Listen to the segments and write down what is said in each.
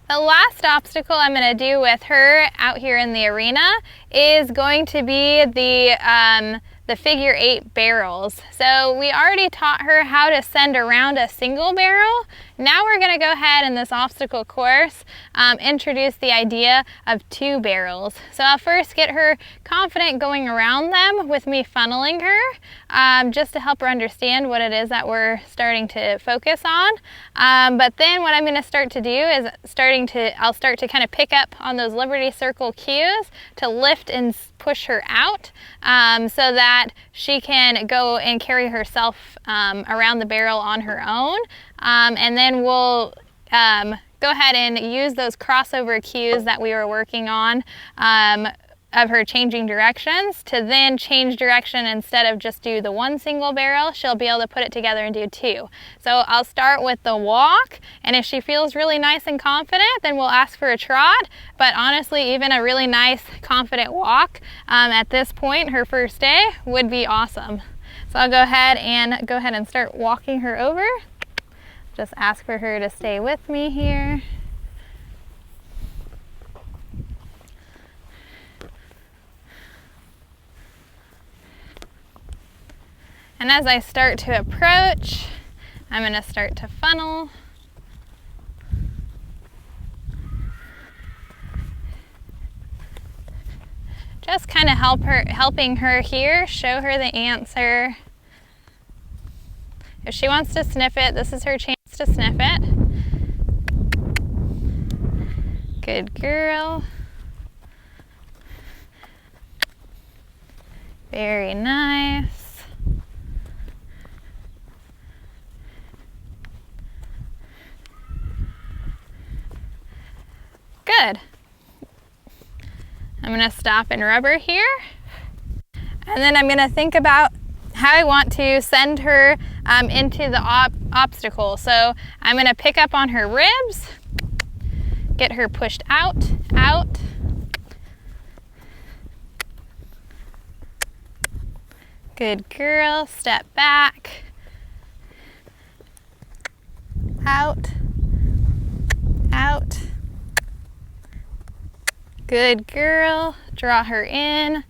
The last obstacle I'm going to do with her out here in the arena is going to be the figure 8 barrels. So we already taught her how to send around a single barrel. Now we're going to go ahead in this obstacle course introduce the idea of 2 barrels. So I'll first get her confident going around them with me funneling her just to help her understand what it is that we're starting to focus on. But then what I'm going to start to do is I'll start to kind of pick up on those Liberty Circle cues to lift and push her out so that she can go and carry herself around the barrel on her own. And then we'll go ahead and use those crossover cues that we were working on of her changing directions to then change direction. Instead of just do the 1 single barrel, she'll be able to put it together and do 2. So I'll start with the walk, and if she feels really nice and confident, then we'll ask for a trot. But honestly, even a really nice confident walk at this point, her first day, would be awesome. So I'll go ahead and start walking her over. Just ask for her to stay with me here. And as I start to approach, I'm going to start to funnel. Just kind of helping her here, show her the answer. If she wants to sniff it, this is her chance to sniff it. Good girl. Very nice. Good. I'm going to stop and rub her here. And then I'm going to think about how I want to send her into the obstacle. So I'm going to pick up on her ribs, get her pushed out. Good girl. Step back. Out. Good girl. Draw her in.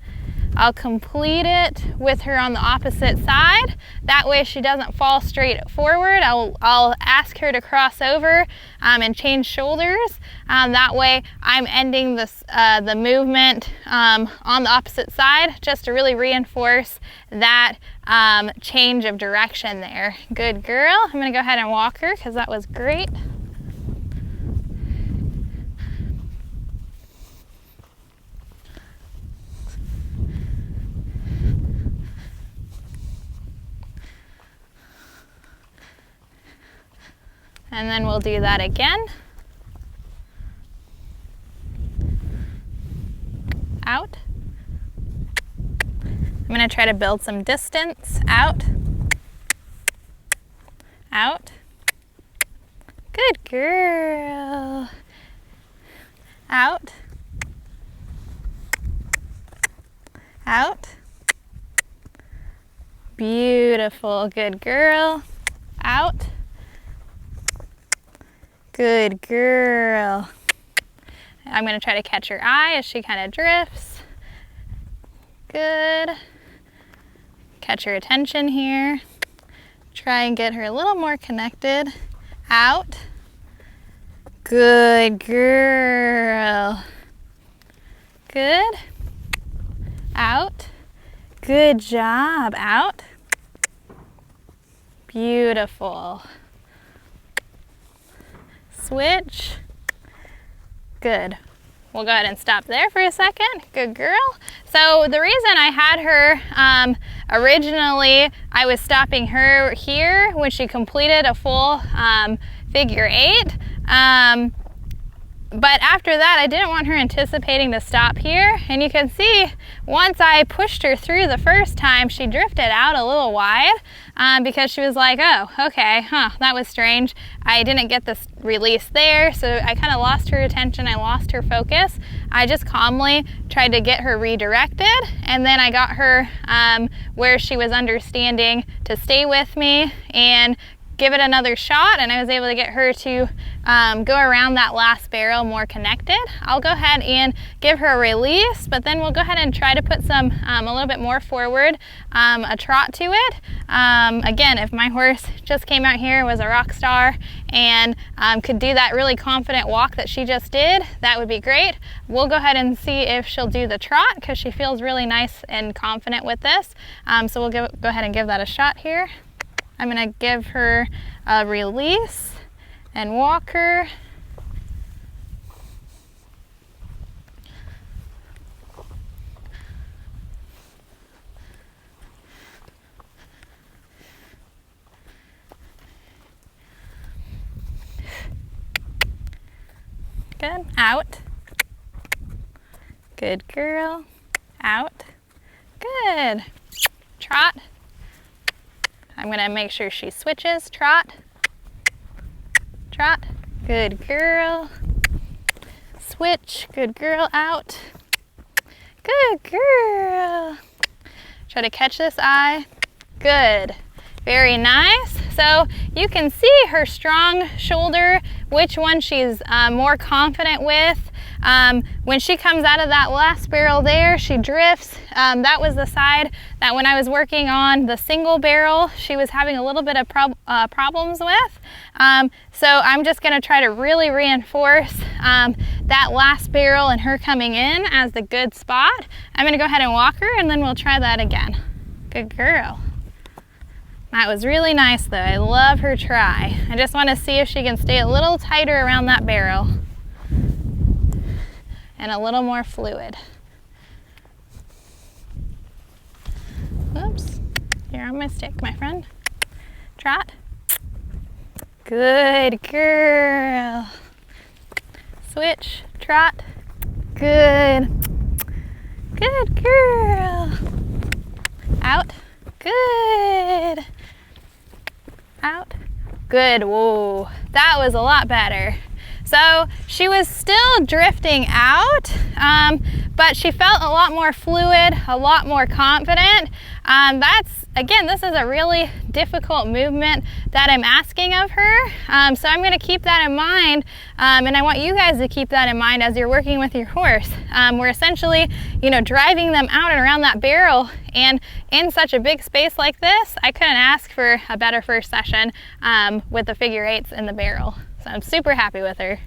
I'll complete it with her on the opposite side. That way she doesn't fall straight forward. I'll ask her to cross over and change shoulders. That way I'm ending the movement on the opposite side just to really reinforce that change of direction there. Good girl. I'm going to go ahead and walk her because that was great. And then we'll do that again. Out. I'm going to try to build some distance. Out. Good girl. Out. Beautiful. Good girl. Out. Good girl. I'm going to try to catch her eye as she kind of drifts. Good. Catch her attention here. Try and get her a little more connected. Out. Good girl. Good. Out. Good job. Out. Beautiful. Switch. Good. We'll go ahead and stop there for a second. Good girl. So the reason I had her, originally I was stopping her here when she completed a full figure 8. But after that, I didn't want her anticipating to stop here. And you can see, once I pushed her through the first time, she drifted out a little wide because she was like, oh, okay, that was strange. I didn't get this release there, so I kind of lost her attention. I lost her focus. I just calmly tried to get her redirected, and then I got her where she was understanding to stay with me and give it another shot, and I was able to get her to go around that last barrel more connected. I'll go ahead and give her a release, but then we'll go ahead and try to put some a little bit more forward, a trot to it. Again, if my horse just came out here, was a rock star, and could do that really confident walk that she just did, that would be great. We'll go ahead and see if she'll do the trot, because she feels really nice and confident with this. So we'll go ahead and give that a shot here. I'm going to give her a release and walk her. Good. Out. Good girl. Out. Good. Trot. I'm going to make sure she switches. Trot. Trot. Good girl. Switch. Good girl. Out. Good girl. Try to catch this eye. Good. Very nice. So you can see her strong shoulder, which one she's more confident with. When she comes out of that last barrel there, she drifts. That was the side that when I was working on the single barrel, she was having a little bit of problems with. So I'm just going to try to really reinforce that last barrel and her coming in as the good spot. I'm going to go ahead and walk her, and then we'll try that again. Good girl. That was really nice though. I love her try. I just want to see if she can stay a little tighter around that barrel and a little more fluid. Oops, you're on my stick, my friend. Trot. Good girl. Switch, trot. Good. Good girl. Out. Good. Out. Good. Whoa, that was a lot better. So she was still drifting out, but she felt a lot more fluid, a lot more confident. Again, this is a really difficult movement that I'm asking of her. So I'm going to keep that in mind, and I want you guys to keep that in mind as you're working with your horse. We're essentially, driving them out and around that barrel, and in such a big space like this, I couldn't ask for a better first session with the figure eights in the barrel. So I'm super happy with her.